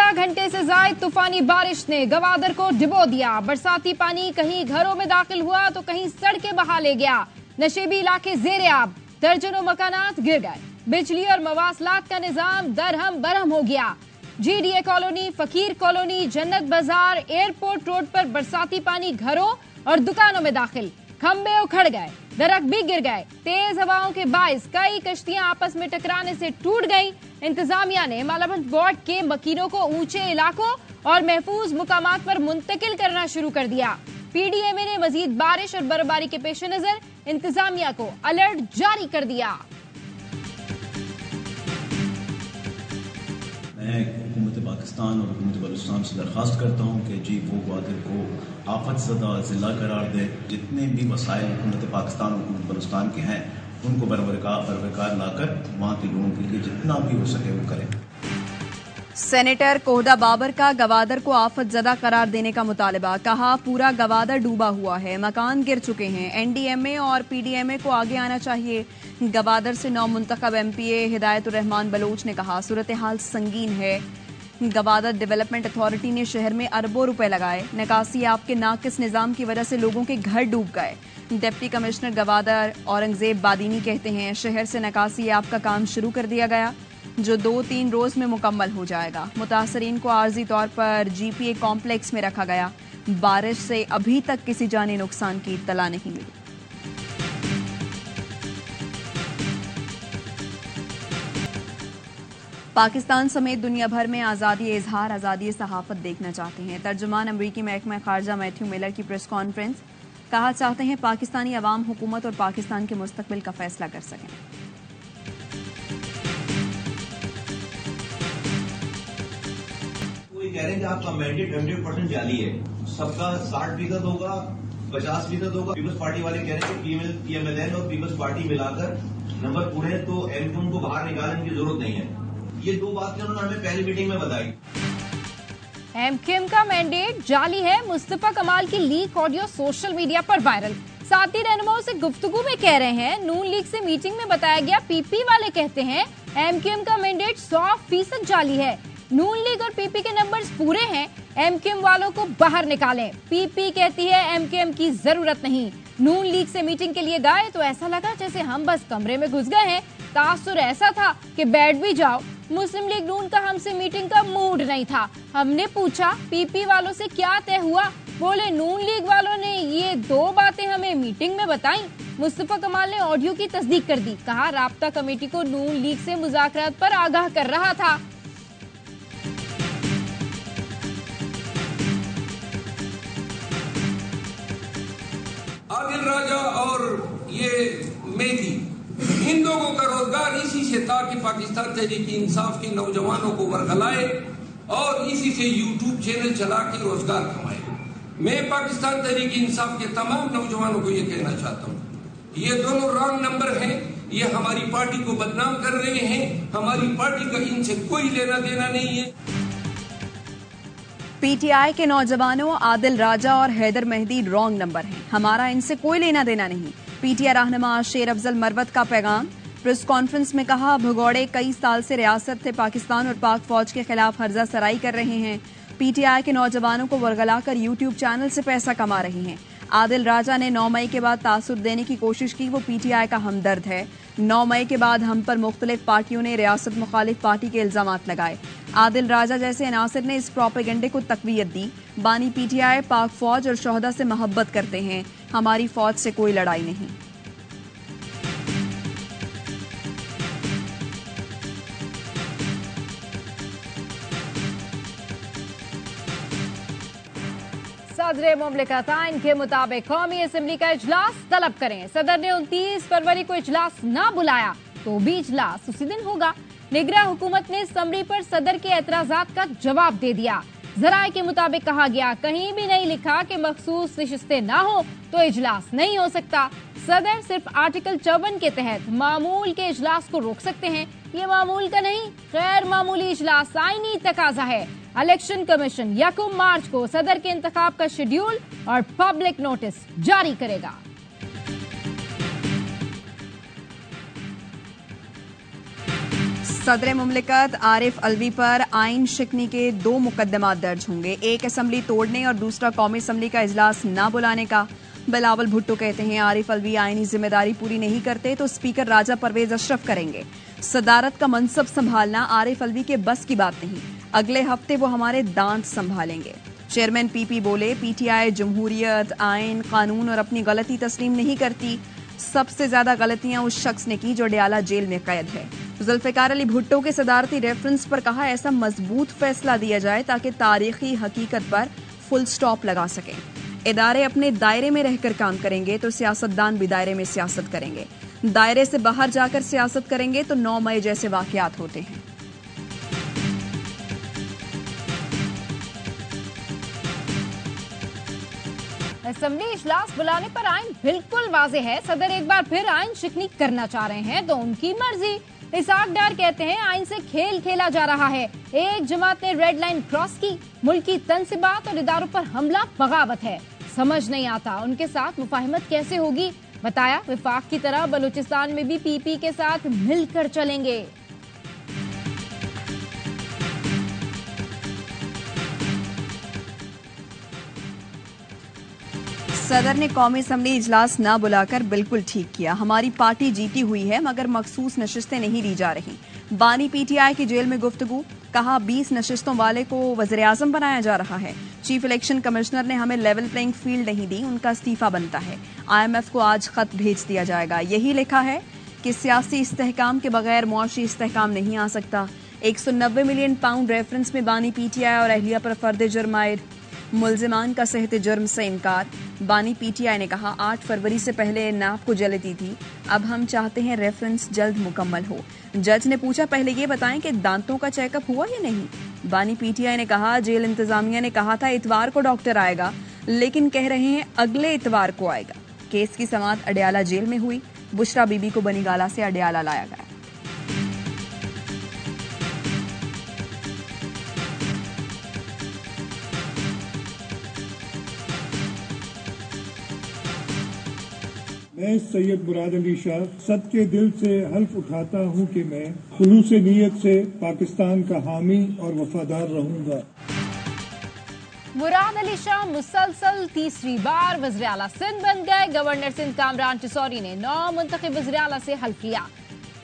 12 घंटे से ज्यादा तूफानी बारिश ने गवादर को डुबो दिया। बरसाती पानी कहीं घरों में दाखिल हुआ तो कहीं सड़कें बहा ले गया। नशेबी इलाके जेरे आब, दर्जनों मकानात गिर गए। बिजली और मवासलात का निजाम दरहम बरहम हो गया। जीडीए कॉलोनी, फकीर कॉलोनी, जन्नत बाजार, एयरपोर्ट रोड पर बरसाती पानी घरों और दुकानों में दाखिल। खंबे उखड़ गए, दरख्त भी गिर गए। तेज हवाओं के बाइस कई कश्तियां आपस में टकराने से टूट गईं। इंतजामिया ने मालाबंद वार्ड के मकीनों को ऊंचे इलाकों और महफूज मुकामात पर मुंतकिल करना शुरू कर दिया। पीडीएमए ने मजीद बारिश और बर्फबारी के पेश नजर इंतजामिया को अलर्ट जारी कर दिया। मैं हुकूमत पाकिस्तान और हुकूमत बलूचिस्तान से दरख्वास्त करता हूँ कि जी वो ग्वादर को आफत ज़दा ज़िला करार दे। जितने भी वसाइल हुकूमत पाकिस्तान और हुकूमत बलूचिस्तान के हैं उनको बरवकार लाकर वहाँ के लोगों के लिए जितना भी हो सके वो करें। सेनेटर कोहदा बाबर का गवादर को आफत ज़दा करार देने का मुतालबा। कहा पूरा गवादर डूबा हुआ है, मकान गिर चुके हैं। एनडीएमए और पीडीएमए को आगे आना चाहिए। गवादर से नौ मुंतखब एमपीए हिदायतुर रहमान बलोच ने कहा सूरत हाल संगीन है। गवादर डेवलपमेंट अथॉरिटी ने शहर में अरबों रुपए लगाए। निकासी आपके नाकिस निजाम की वजह से लोगों के घर डूब गए। डिप्टी कमिश्नर गवादर औरंगजेब बादीनी कहते हैं शहर से निकासी आपका काम शुरू कर दिया गया जो 2-3 रोज में मुकम्मल हो जाएगा। मुतासरीन को आर्जी तौर पर जीपीए कॉम्प्लेक्स में रखा गया। बारिश से अभी तक किसी जानी नुकसान की इत्तला नहीं मिली। पाकिस्तान समेत दुनिया भर में आज़ादी इजहार, आज़ादी सहाफत देखना चाहते हैं। तर्जुमान अमरीकी महकमा खारजा मैथ्यू मिलर की प्रेस कॉन्फ्रेंस। कहा चाहते हैं पाकिस्तानी अवाम, हुकूमत और पाकिस्तान के मुस्तकबिल का फैसला कर सकें। वो ये कह रहे हैं कि आपका मैंडेट 100% जाली है। सबका 60% होगा, 50% होगा। पीपल्स पार्टी वाले कह रहे हैं कि पीएमएलएन और पीपल्स पार्टी मिलाकर नंबर पूरे हैं तो एमक्यूएम को बाहर निकालने की जरूरत नहीं है। ये दो बातें उन्होंने हमें पहली मीटिंग में बताई। एमक्यूएम का मैंडेट जाली है। मुस्तफा कमाल की लीक ऑडियो सोशल मीडिया पर वायरल। साथी रहनुमाओं से गुफ्तगू में कह रहे हैं नून लीग से मीटिंग में बताया गया। पीपी वाले कहते हैं एमक्यूएम का मैंडेट 100% जाली है। नून लीग और पीपी के नंबर्स पूरे हैं, एमक्यूएम वालों को बाहर निकालें। पीपी कहती है एमक्यूएम की जरूरत नहीं। नून लीग से मीटिंग के लिए गए तो ऐसा लगा जैसे हम बस कमरे में घुस गए हैं। तासुर ऐसा था कि बैठ भी जाओ। मुस्लिम लीग नून का हमसे मीटिंग का मूड नहीं था। हमने पूछा पीपी वालों से क्या तय हुआ, बोले नून लीग वालों ने ये 2 बातें हमें मीटिंग में बताई। मुस्तफा कमाल ने ऑडियो की तस्दीक कर दी। कहा राब्ता कमेटी को नून लीग से मुज़ाकरात पर आगाह कर रहा था। आदिल राजा और ये मेहदी, इन लोगों का रोजगार इसी से था कि पाकिस्तान तहरीक इंसाफ के नौजवानों को वरगलाए और इसी से यूट्यूब चैनल चला के रोजगार कमाए। मैं पाकिस्तान तहरीक इंसाफ के तमाम नौजवानों को ये कहना चाहता हूँ ये दोनों रॉन्ग नंबर हैं। ये हमारी पार्टी को बदनाम कर रहे हैं। हमारी पार्टी का इनसे कोई लेना देना नहीं है। पीटीआई के नौजवानों आदिल राजा और हैदर मेहदी रॉन्ग नंबर हैं। हमारा इनसे कोई लेना देना नहीं। पीटीआई रहनुमा शेर अफजल मरवत का पैगाम। प्रेस कॉन्फ्रेंस में कहा भगोड़े कई साल से रियासत से पाकिस्तान और पाक फौज के खिलाफ हर्जा सराई कर रहे हैं। पीटीआई के नौजवानों को वरगलाकर यूट्यूब चैनल से पैसा कमा रहे हैं। आदिल राजा ने 9 मई के बाद तासुर देने की कोशिश की। वो पीटीआई का हमदर्द है। 9 मई के बाद हम पर मुख्तलिफ पार्टियों ने रियासत मुखालिफ पार्टी के इल्जामात लगाए। आदिल राजा जैसे अनासिर ने इस प्रोपेगेंडे को तकवीयत दी। बानी पीटीआई पाक फौज और शोहदा से मोहब्बत करते हैं। हमारी फौज से कोई लड़ाई नहीं। सदर मुमलिकत आइन के मुताबिक कौमी असम्बली का इजलास तलब करें। सदर ने 29 फरवरी को इजलास ना बुलाया तो भी इजलास उसी दिन होगा। निगरां हुकूमत ने समरी पर सदर के एतराजात का जवाब दे दिया। जराए के मुताबिक कहा गया कहीं भी नहीं लिखा कि मखसूस नशिस्तें ना हो तो इजलास नहीं हो सकता। सदर सिर्फ आर्टिकल 54 के तहत मामूल के इजलास को रोक सकते हैं। ये मामूल का नहीं गैर मामूली इजलास आईनी तकाजा है। इलेक्शन कमीशन 1 मार्च को सदर के इंतखाब का शेड्यूल और पब्लिक नोटिस जारी करेगा। सदर मुमलिकत आरिफ अलवी पर आइन शिकनी के 2 मुकदमात दर्ज होंगे, एक असम्बली तोड़ने और दूसरा कौमी असम्बली का इजलास न बुलाने का। बिलावल भुट्टो कहते हैं आरिफ अलवी आइनी जिम्मेदारी पूरी नहीं करते तो स्पीकर राजा परवेज अशरफ करेंगे। सदारत का मनसब संभालना आरिफ अलवी के बस की बात नहीं, अगले हफ्ते वो हमारे दांत संभालेंगे। चेयरमैन पीपी बोले पीटीआई जमहूरियत, आइन, कानून और अपनी गलती तस्लीम नहीं करती। सबसे ज्यादा गलतियां उस शख्स ने की जो अडयाला जेल में कैद है। जुल्फिकार अली भुट्टो के सदारती रेफरेंस पर कहा ऐसा मजबूत फैसला दिया जाए ताकि तारीखी हकीकत पर फुल स्टॉप लगा सकें। इदारे अपने दायरे में रहकर काम करेंगे तो सियासतदान भी दायरे में सियासत करेंगे, दायरे से बाहर जाकर सियासत करेंगे तो 9 मई जैसे वाकयात होते हैं। असेंबली इजलास बुलाने पर आइन बिल्कुल वाज़ेह है। सदर एक बार फिर आइन शिकनी करना चाह रहे हैं तो उनकी मर्जी। इसाक डार कहते हैं आइन से खेल खेला जा रहा है। एक जमात ने रेड लाइन क्रॉस की, मुल्की तनसीबात और इदारों पर हमला बगावत है। समझ नहीं आता उनके साथ मुफाहिमत कैसे होगी। बताया विफाक की तरह बलूचिस्तान में भी पीपी के साथ मिलकर चलेंगे। सदर ने कौमी असम्बली इजलास न बुलाकर बिल्कुल ठीक किया। हमारी पार्टी जीती हुई है मगर मखसूस नशिस्तें नहीं दी जा रही। बानी पीटीआई की जेल में गुफ्तगू, कहा 20 नशिस्तों वाले को वज़ीर आज़म बनाया जा रहा है। चीफ इलेक्शन कमिश्नर ने हमें लेवल प्लेइंग फील्ड नहीं दी, उनका इस्तीफा बनता है। IMF को आज खत भेज दिया जाएगा। यही लिखा है कि सियासी इस्तेहकाम के बगैर मुआशी इस्तेहकाम नहीं आ सकता। 190 मिलियन पाउंड रेफरेंस में बानी पीटीआई और अहलिया पर फर्द जुर्म आयद, मुल्जिमान का सेहत जुर्म से इनकार। बानी पीटीआई ने कहा 8 फरवरी से पहले नाप को जलती थी, अब हम चाहते हैं रेफरेंस जल्द मुकम्मल हो। जज ने पूछा पहले ये बताएं कि दांतों का चेकअप हुआ या नहीं। बानी पीटीआई ने कहा जेल इंतजामिया ने कहा था इतवार को डॉक्टर आएगा, लेकिन कह रहे हैं अगले इतवार को आएगा। केस की समाअत अडयाला जेल में हुई। बुशरा बीबी को बनीगाला से अडयाला लाया गया। मैं सैयद मुराद अली शाह सच्चे दिल से हल्फ उठाता हूं कि मैं खुलूस नीयत से पाकिस्तान का हामी और वफादार रहूंगा। मुराद अली शाह मुसलसल तीसरी बार वज़ीर आला सिंध बन गए। गवर्नर सिंध कामरान टिसौरी ने 9 मुंतखब वज़ीर आला से हल्फ लिया।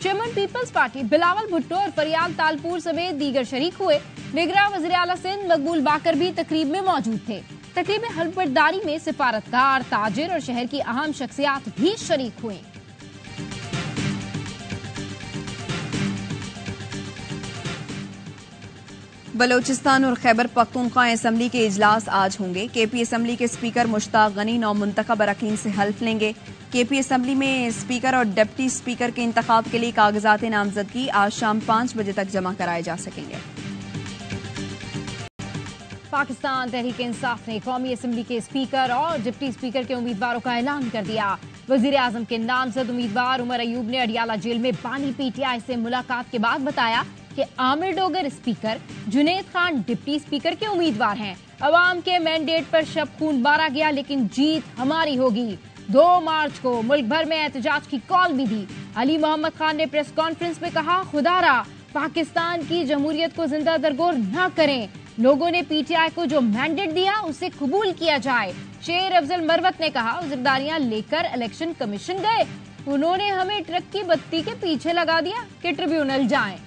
Chairman People's Party Bilawal Bhutto और फरियाद तालपुर समेत दीगर शरीक हुए। निगरां वज़ीर आला सिंध मकबूल बाकर भी तकरीब में मौजूद थे। तकरीब में हलफबरदारी में सिफारतकार, ताजिर और शहर की अहम शख्सियात भी शरीक हुए। बलोचिस्तान और खैबर पख्तूनख्वा असम्बली के इजलास आज होंगे। केपी असम्बली के स्पीकर मुश्ताक गनी 9 मुंतखब अरकान से हल्फ लेंगे। केपी असम्बली में स्पीकर और डिप्टी स्पीकर के इंतखाब के लिए कागजात नामजदगी आज शाम 5 बजे तक जमा कराए जा सकेंगे। पाकिस्तान तहरीक इंसाफ ने कौमी असम्बली के स्पीकर और डिप्टी स्पीकर के उम्मीदवारों का ऐलान कर दिया। वजीर आजम के नामजद उम्मीदवार उमर अयूब ने अडयाला जेल में बानी पीटीआई से मुलाकात के बाद बताया कि Aamir Dogar speaker, Junaid Khan deputy speaker के उम्मीदवार हैं। अवाम के मैंडेट पर शब खून मारा गया लेकिन जीत हमारी होगी। 2 मार्च को मुल्क भर में एहतजाज की कॉल भी दी। अली मोहम्मद खान ने प्रेस कॉन्फ्रेंस में कहा खुदारा पाकिस्तान की जमहूरियत को जिंदा दरगोर न करें। लोगों ने पीटीआई को जो मैंडेट दिया उसे कबूल किया जाए। शेर अफजल मरवत ने कहा जिम्मेदारियां लेकर इलेक्शन कमीशन गए, उन्होंने हमें ट्रक की बत्ती के पीछे लगा दिया कि ट्रिब्यूनल जाएं।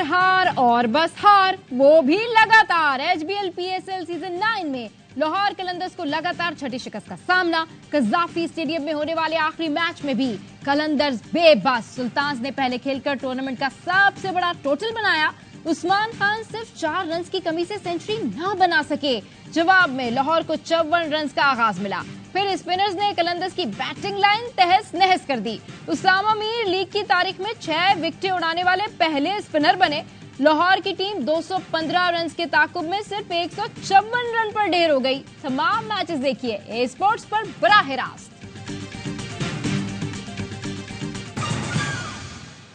हार और बस हार, वो भी लगातार। HBL PSL सीजन 9 में लाहौर कलंदर्स को लगातार छठी शिकस्त का सामना। कज़ाफी स्टेडियम में होने वाले आखिरी मैच में भी कलंदर्स बेबस। सुल्तान्स ने पहले खेलकर टूर्नामेंट का सबसे बड़ा टोटल बनाया। उस्मान खान सिर्फ 4 रन की कमी से सेंचुरी न बना सके। जवाब में लाहौर को 54 रन का आगाज मिला। फिर स्पिनर्स ने कलंदर्स की बैटिंग लाइन तहस नहस कर दी। उसामा मीर लीग की तारीख में 6 विकेटें उड़ाने वाले पहले स्पिनर बने। लाहौर की टीम 215 रन के ताकुब में सिर्फ 154 रन पर ढेर हो गई। तमाम मैचेस देखिए ए स्पोर्ट्स पर बराह रास्त।